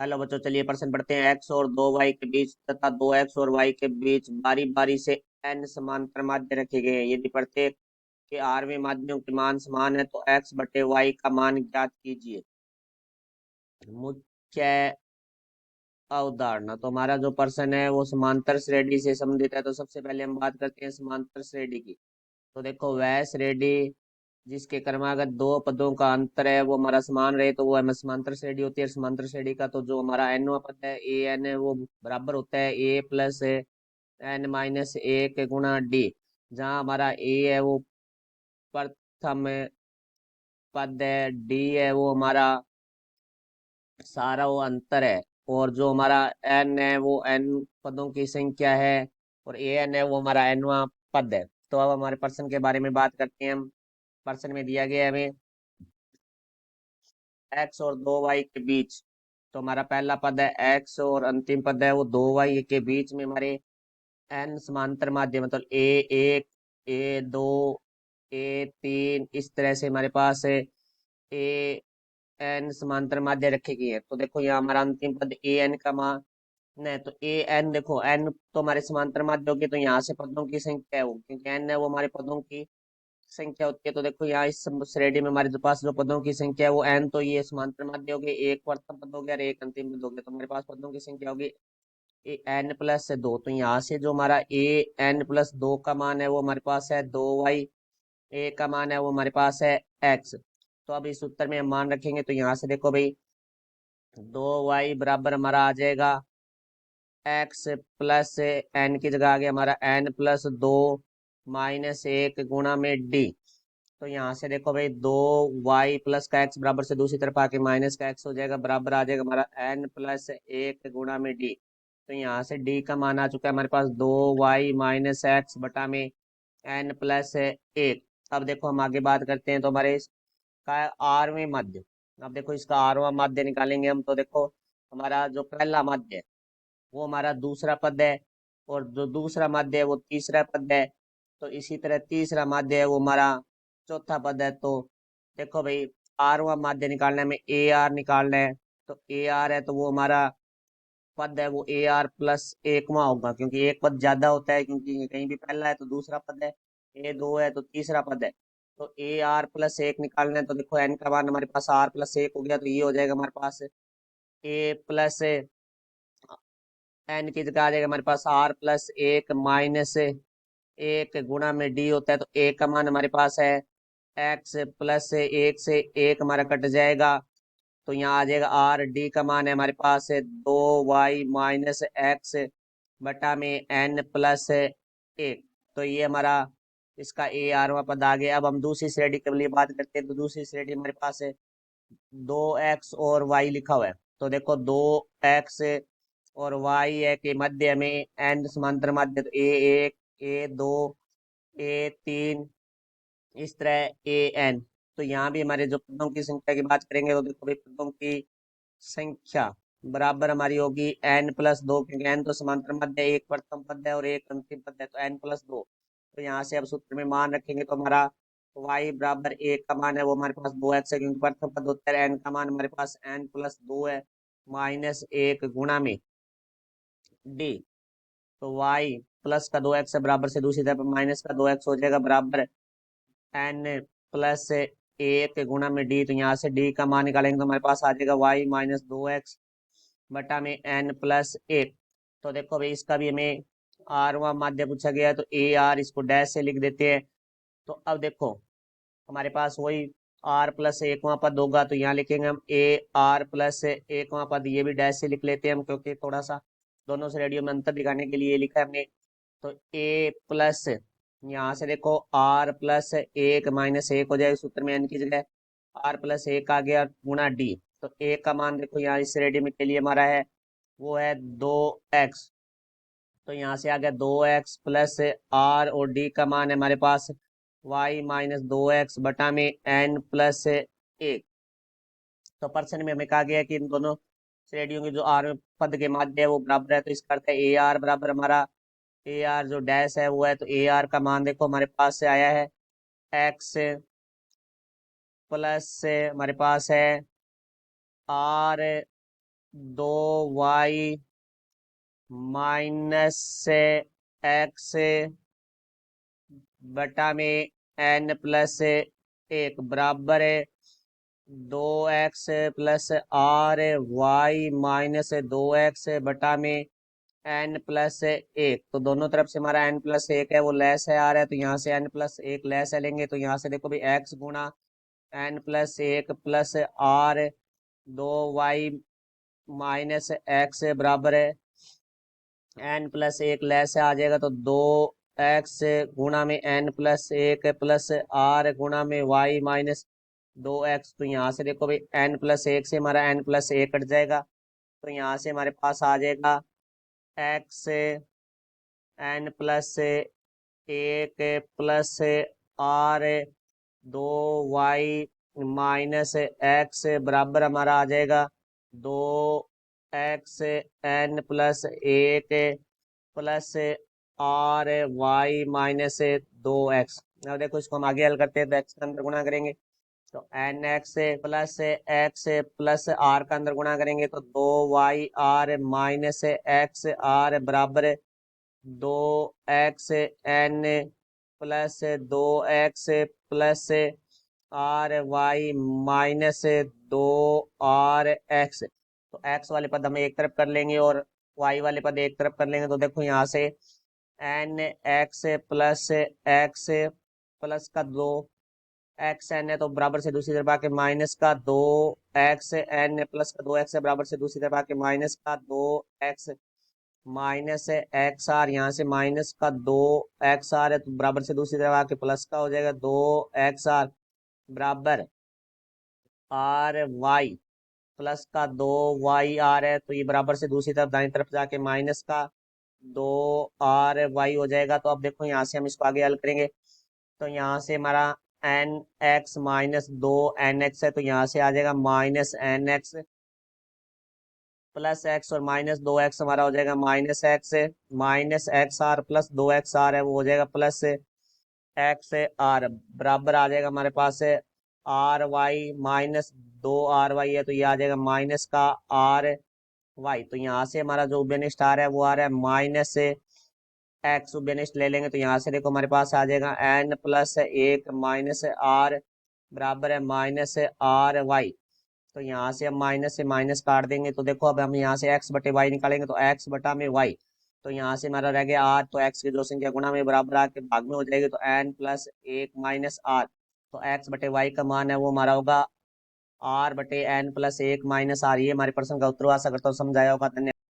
Hello बच्चों, चलिए प्रश्न पढ़ते हैं। एक्स और दो वाई के बीच तथा दो एक्स और वाई के बीच बारी बारी से एन समांतर माध्य रखे गए हैं। यदि प्रत्येक के आरवें माध्यों के मान समान है तो एक्स बटे वाई का मान ज्ञात कीजिए। मुख्य अवधारणा, तो हमारा जो प्रश्न है वो समांतर श्रेणी से संबंधित है। तो सबसे पहले हम बात करते हैं समांतर श्रेणी की। तो देखो, वह श्रेणी जिसके क्रमागत दो पदों का अंतर है वो हमारा समान रहे तो वो हमें समांतर श्रेणी होती है। समांतर श्रेणी का तो जो हमारा एनवा पद है ए एन है वो बराबर होता है ए प्लस एन माइनस एक गुणा डी। जहाँ हमारा ए है वो प्रथम पद है, डी है वो हमारा सारा वो अंतर है, और जो हमारा एन है वो एन पदों की संख्या है, और ए एन है वो हमारा एनवा पद है। तो अब हमारे प्रश्न के बारे में बात करते हैं हम। प्रश्न में दिया गया है हमें एक्स और दो वाई के बीच। तो हमारा पहला पद है एक्स और अंतिम पद है वो दो वाई के बीच में हमारे एन समांतर माध्य, मतलब ए एक, ए दो, ए तीन, इस तरह से हमारे पास है ए एन समांतर माध्य रखे गए हैं। तो देखो यहाँ हमारा अंतिम पद ए एन का मान है, तो ए एन देखो एन तो हमारे समांतर माध्य होगी, तो यहाँ से पदों की संख्या है वो, क्योंकि एन है वो हमारे पदों की संख्या होती है। तो देखो यहाँ इस श्रेणी में हमारे जो पास जो पदों की संख्या है वो एन, तो ये समांतर माध्य हो गए, एक प्रथम पद हो गया और एक अंतिम पद हो गया। तो हमारे पास पदों की संख्या होगी एन प्लस दो। तो यहाँ से जो हमारा ए एन प्लस दो का मान है वो हमारे पास है दो वाई, ए का मान है वो हमारे पास है एक्स। तो अब इस उत्तर में हम मान रखेंगे, तो यहाँ से देखो भाई दो वाई बराबर हमारा आ जाएगा एक्स प्लस एन की जगह आ गया हमारा एन प्लस दो माइनस एक गुणा में डी। तो यहाँ से देखो भाई दो वाई प्लस का एक्स बराबर से दूसरी तरफ आके माइनस का एक्स हो जाएगा, बराबर आ जाएगा हमारा एन प्लस एक गुणा में डी। तो यहाँ से डी का मान आ चुका है हमारे पास दो वाई माइनस एक्स बटा में एन प्लस एक। अब देखो हम आगे बात करते हैं, तो हमारे इसका आरवें माध्य। अब देखो इसका आरवां माध्य निकालेंगे हम, तो देखो हमारा जो पहला माध्य है वो हमारा दूसरा पद है, और जो दूसरा माध्य है वो तीसरा पद है। तो इसी तरह तीसरा माध्य है वो हमारा चौथा पद है। तो देखो भाई आरवां माध्य निकालने में ए आर निकालना है, तो ए आर है तो वो हमारा पद है वो ए आर प्लस एकवा होगा, क्योंकि एक पद ज्यादा होता है, क्योंकि कहीं भी पहला है तो दूसरा पद है, ए दो है तो तीसरा पद है। तो ए आर प्लस एक निकालना है, तो देखो एन का मान हमारे पास आर प्लस एक हो गया, तो ये हो जाएगा हमारे पास ए प्लस एन की जगह आ जाएगा हमारे पास आर प्लस एक माइनस एक गुणा में डी होता है। तो ए का मान हमारे पास है एक्स प्लस एक से एक हमारा कट जाएगा, तो यहाँ आ जाएगा आर। डी का मान है हमारे पास है दो वाई माइनस एक्स बटा में एन प्लस एक। तो ये हमारा इसका ए आरवा पद आ गया। अब हम दूसरी श्रेणी के लिए बात करते हैं, तो दूसरी श्रेणी हमारे पास है दो एक्स और वाई लिखा हुआ है। तो देखो दो एक्स और वाई है के मध्य में एन समांतर माध्य, तो ए एक, ए दो, ए तीन, इस तरह ए एन। तो यहाँ भी हमारे जो पदों की संख्या की बात करेंगे, तो देखो भाई पदों की संख्या बराबर हमारी होगी एन प्लस दो, क्योंकि एन तो समांतर मध्य है, एक प्रथम पद है और एक अंतिम पद है, तो एन प्लस दो। तो यहाँ से अब सूत्र में मान रखेंगे, तो हमारा वाई बराबर एक का मान है वो हमारे पास दो एक्स है, क्योंकि प्रथम पद होता है, एन का मान हमारे पास एन प्लस दो है माइनस एक गुणा में डी। तो वाई प्लस का दो एक्स है बराबर से दूसरी तरफ माइनस का दो एक्स हो जाएगा, बराबर एन प्लस एक गुणा में डी। तो यहाँ से डी का मान निकालेंगे तो हमारे पास आ जाएगा वाई माइनस दो एक्स बटा में एन प्लस एक। तो देखो भाई इसका भी हमें आरवां माध्य पूछा गया है, तो ए आर इसको डैश से लिख देते हैं। तो अब देखो हमारे पास वही आर प्लस एकवां पद होगा, तो यहाँ लिखेंगे हम ए आर प्लस एकवां पद, ये भी डैश से लिख लेते हैं हम, क्योंकि थोड़ा सा दोनों श्रेणियों में अंतर दिखाने के लिए लिखा है हमने। तो ए प्लस यहाँ से देखो आर प्लस एक माइनस एक हो जाएगा सूत्र में, एन की जगह आर प्लस एक आ गया गुणा डी। तो ए का मान देखो यहाँ इस रेडी में के लिए हमारा है वो है दो एक्स। तो यहाँ से आ गया दो एक्स प्लस आर, और डी का मान है हमारे पास वाई माइनस दो एक्स बटा में एन प्लस एक। तो पर्सन में हमें कहा गया कि इन दोनों श्रेणियों की जो आर पद के माध्य है वो बराबर है, तो इसका अर्थ है ए आर बराबर हमारा ए आर जो डैश है वो है, तो ए आर का मान देखो हमारे पास से आया है एक्स प्लस से हमारे पास है आर 2y माइनस एक्स बटा में n प्लस एक बराबर है 2x plus r y minus 2x बटा में n प्लस एक। तो दोनों तरफ से हमारा n प्लस एक है वो लेस है आ रहा है, तो यहाँ से n प्लस एक लेस है लेंगे, तो यहाँ से देखो भाई x गुणा n प्लस एक plus r 2y minus x बराबर है n प्लस एक लेस है आ जाएगा, तो 2x गुणा में n प्लस एक प्लस आर गुणा में y माइनस 2x। तो यहाँ से देखो भाई n प्लस एक से हमारा n प्लस एक कट जाएगा, तो यहाँ से हमारे पास आ जाएगा x n प्लस एक plus r 2y minus x बराबर हमारा आ जाएगा 2x n प्लस एक plus r y minus 2x। अब देखो इसको हम आगे हल करते हैं, तो x का अंदर गुणा करेंगे तो एन एक्स प्लस आर का अंदर गुणा करेंगे तो 2y r minus x are बराबर 2x n plus 2x plus r y minus 2r x। तो x वाले पद हम एक तरफ कर लेंगे और y वाले पद एक तरफ कर लेंगे, तो देखो यहाँ से n x प्लस का 2 xn है तो बराबर से दूसरी तरफ आके माइनस का 2xn प्लस का 2x है बराबर से दूसरी तरफ आके माइनस का 2x माइनस एक्स आर, यहाँ से माइनस का 2x r है तो बराबर से दूसरी तरफ आके प्लस का हो जाएगा 2x r बराबर आर वाई प्लस का 2y r है, तो ये बराबर से दूसरी तरफ दाईं तरफ जाके माइनस का 2r y हो जाएगा। तो अब देखो यहाँ से हम इसको आगे हल करेंगे, तो यहाँ से हमारा एन एक्स माइनस 2nx है, तो यहाँ से आ जाएगा माइनस nx प्लस एक्स और माइनस 2x हमारा हो जाएगा minus x r plus 2x r है वो हो जाएगा प्लस एक्स आर बराबर आ जाएगा हमारे पास है are y minus 2r y है, तो ये आ जाएगा माइनस का आर वाई। तो यहाँ से हमारा जो उभयनिष्ठ आ रहा है वो आ रहा है माइनस एक्स उभयनिष्ठ ले लेंगे, तो यहाँ से देखो हमारे पास आ जाएगा n प्लस एक माइनस आर बराबर है माइनस आर वाई। तो यहाँ से हम माइनस से माइनस काट देंगे, तो देखो अब हम यहाँ से x बटे वाई निकालेंगे तो x बटा में y। तो यहाँ से हमारा रह गया r, तो x की जो संख्या गुणा में बराबर आके भाग में हो जाएगी, तो n प्लस एक माइनस आर। तो x बटे वाई का मान है वो हमारा होगा r बटे n प्लस एक माइनस आर। ये हमारे प्रश्न का उत्तर हुआ। आशा करता हूँ समझ आया होगा। धन्यवाद।